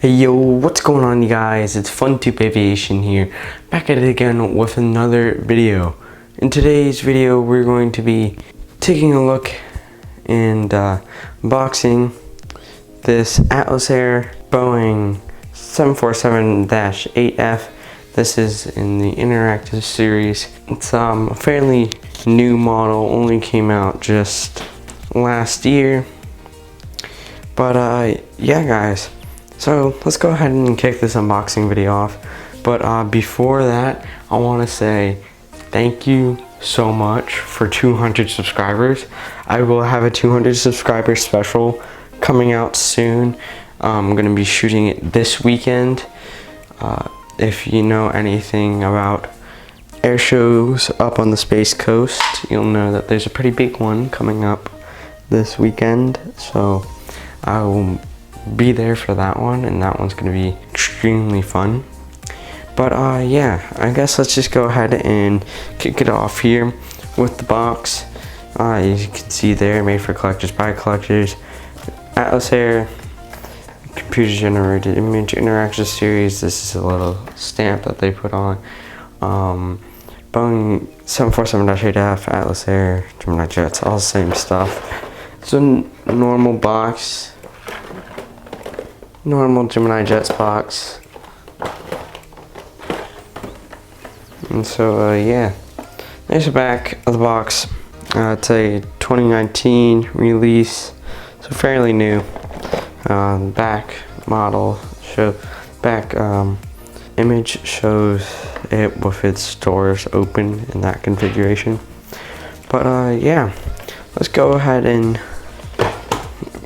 Hey yo, what's going on you guys? It's FunTube Aviation here, back at it again with another video. In today's video we're going to be taking a look and unboxing this Atlas Air Boeing 747-8F. This is in the interactive series. It's a fairly new model, only came out just last year. But yeah guys. So let's go ahead and kick this unboxing video off. But before that, I want to say thank you so much for 200 subscribers. I will have a 200 subscriber special coming out soon. I'm going to be shooting it this weekend. If you know anything about air shows up on the Space Coast, you'll know that there's a pretty big one coming up this weekend. So I will be there for that one, and that one's gonna be extremely fun. But yeah, I guess let's just go ahead and kick it off here with the box. As you can see there, made for collectors by collectors. Atlas Air computer generated image interaction series. This is a little stamp that they put on. Boeing 747-8F, Atlas Air, Gemini Jets, all the same stuff. It's a normal box. Normal Gemini Jets box. And so yeah, there's the back of the box. It's a 2019 release, so fairly new. Back model image shows it with its doors open in that configuration. But yeah, let's go ahead and,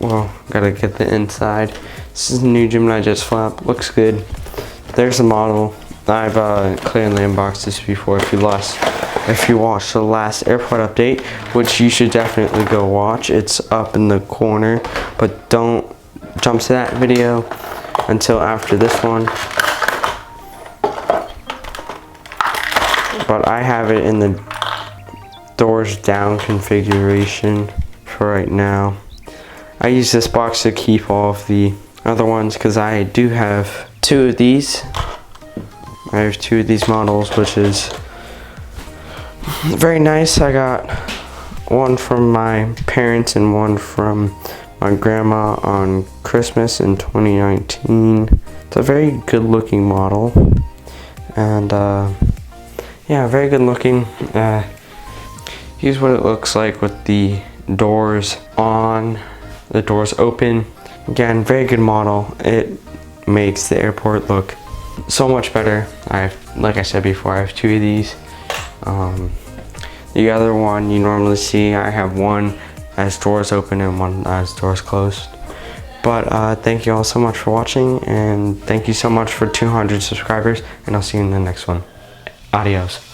well, gotta get the inside. This is the new Gemini Jets flap. Looks good. There's the model. I've clearly unboxed this before. If you watched the last airport update, which you should definitely go watch. It's up in the corner, but don't jump to that video until after this one. But I have it in the doors down configuration for right now. I use this box to keep all of the other ones because I do have two of these. I have two of these models, which is very nice. I got one from my parents and one from my grandma on Christmas in 2019. It's a very good looking model, and yeah, very good looking. Here's what it looks like with the doors on, the doors open. Again, very good model. It makes the airport look so much better. Like I said before, I have two of these. The other one you normally see, I have one as doors open and one as doors closed. But thank you all so much for watching, and thank you so much for 200 subscribers, and I'll see you in the next one. Adios.